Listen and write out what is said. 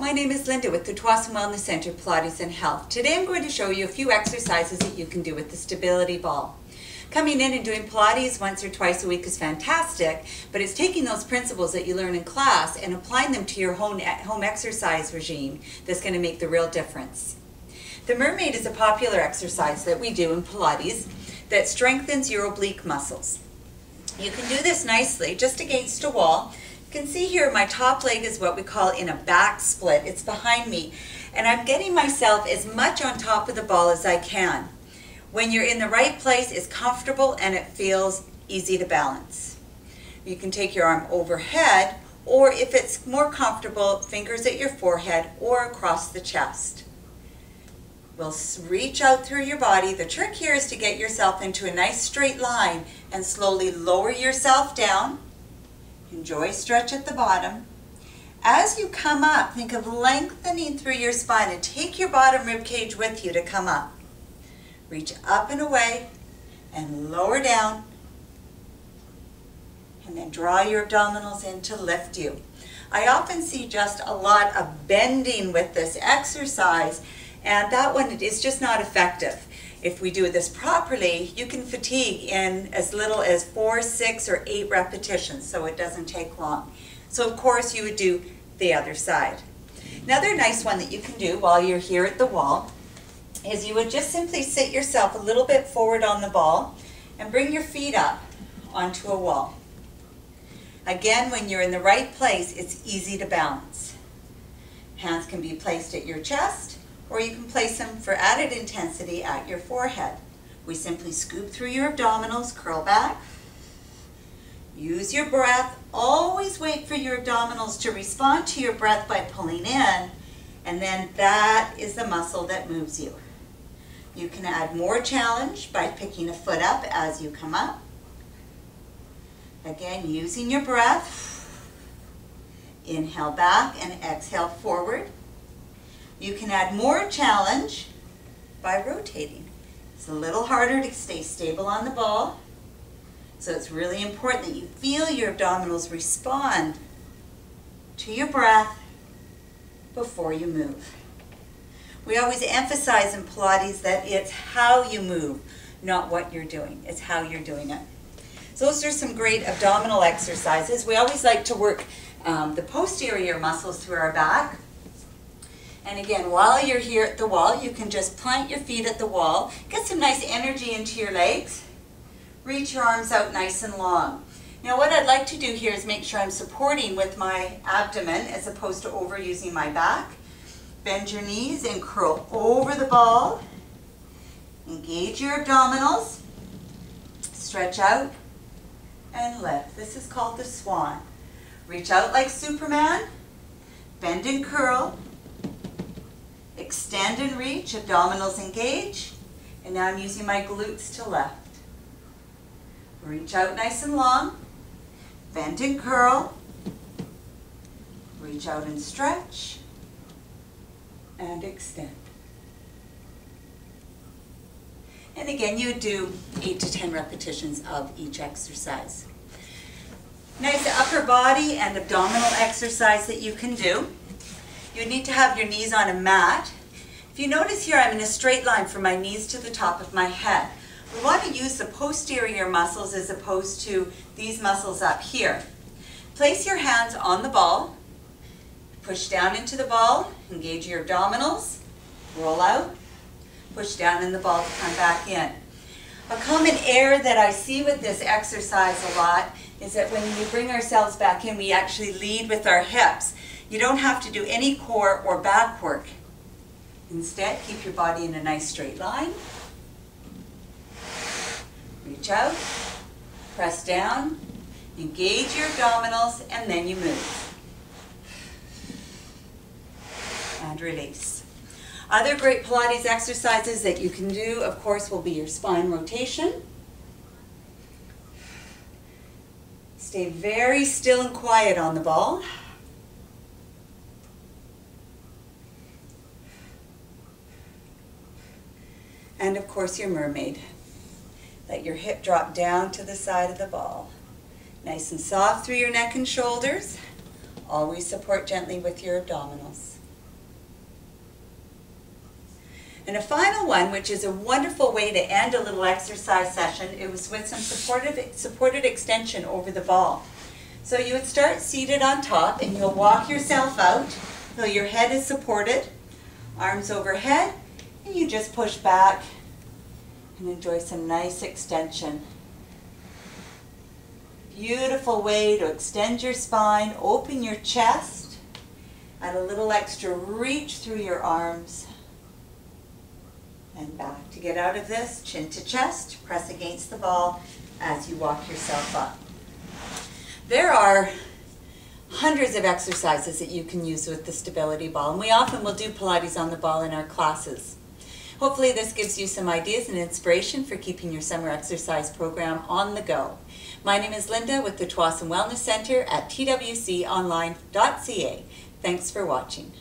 my name is Linda with the Tsawwassen Wellness Center Pilates and Health. Today I'm going to show you a few exercises that you can do with the stability ball. Coming in and doing Pilates once or twice a week is fantastic, but it's taking those principles that you learn in class and applying them to your home exercise regime that's going to make the real difference. The mermaid is a popular exercise that we do in Pilates that strengthens your oblique muscles. You can do this nicely just against a wall. You can see here my top leg is what we call in a back split. It's behind me, and I'm getting myself as much on top of the ball as I can. When you're in the right place, it's comfortable and it feels easy to balance. You can take your arm overhead, or if it's more comfortable, fingers at your forehead or across the chest. We'll reach out through your body. The trick here is to get yourself into a nice straight line and slowly lower yourself down. Enjoy stretch at the bottom. As you come up, think of lengthening through your spine and take your bottom rib cage with you to come up. Reach up and away and lower down, and then draw your abdominals in to lift you. I often see just a lot of bending with this exercise, and that one is just not effective. If we do this properly, you can fatigue in as little as 4, 6, or 8 repetitions, so it doesn't take long. So of course you would do the other side. Another nice one that you can do while you're here at the wall is you would just simply sit yourself a little bit forward on the ball and bring your feet up onto a wall. Again, when you're in the right place, it's easy to balance. Hands can be placed at your chest, or you can place them for added intensity at your forehead. We simply scoop through your abdominals, curl back, use your breath. Always wait for your abdominals to respond to your breath by pulling in, and then that is the muscle that moves you. You can add more challenge by picking a foot up as you come up. Again, using your breath. Inhale back and exhale forward. You can add more challenge by rotating. It's a little harder to stay stable on the ball, so it's really important that you feel your abdominals respond to your breath before you move. We always emphasize in Pilates that it's how you move, not what you're doing. It's how you're doing it. So those are some great abdominal exercises. We always like to work the posterior muscles through our back. And again, while you're here at the wall, you can just plant your feet at the wall, get some nice energy into your legs, reach your arms out nice and long. Now what I'd like to do here is make sure I'm supporting with my abdomen as opposed to overusing my back. Bend your knees and curl over the ball. Engage your abdominals. Stretch out and lift. This is called the swan. Reach out like Superman. Bend and curl. Extend and reach, abdominals engage, and now I'm using my glutes to lift. Reach out nice and long, bend and curl, reach out and stretch, and extend. And again, you do 8 to 10 repetitions of each exercise. Nice upper body and abdominal exercise that you can do. You need to have your knees on a mat. If you notice here, I'm in a straight line from my knees to the top of my head. We want to use the posterior muscles as opposed to these muscles up here. Place your hands on the ball. Push down into the ball. Engage your abdominals. Roll out. Push down in the ball to come back in. A common error that I see with this exercise a lot is that when we bring ourselves back in, we actually lead with our hips. You don't have to do any core or back work. Instead, keep your body in a nice straight line. Reach out, press down, engage your abdominals, and then you move. And release. Other great Pilates exercises that you can do, of course, will be your spine rotation. Stay very still and quiet on the ball. And of course your mermaid. Let your hip drop down to the side of the ball. Nice and soft through your neck and shoulders. Always support gently with your abdominals. And a final one, which is a wonderful way to end a little exercise session, it was with some supported extension over the ball. So you would start seated on top and you'll walk yourself out so your head is supported, arms overhead, and you just push back and enjoy some nice extension. Beautiful way to extend your spine, open your chest, add a little extra reach through your arms. And back. To get out of this, chin to chest, press against the ball as you walk yourself up. There are hundreds of exercises that you can use with the stability ball, and we often will do Pilates on the ball in our classes. Hopefully this gives you some ideas and inspiration for keeping your summer exercise program on the go. My name is Linda with the Tsawwassen Wellness Center at twconline.ca. Thanks for watching.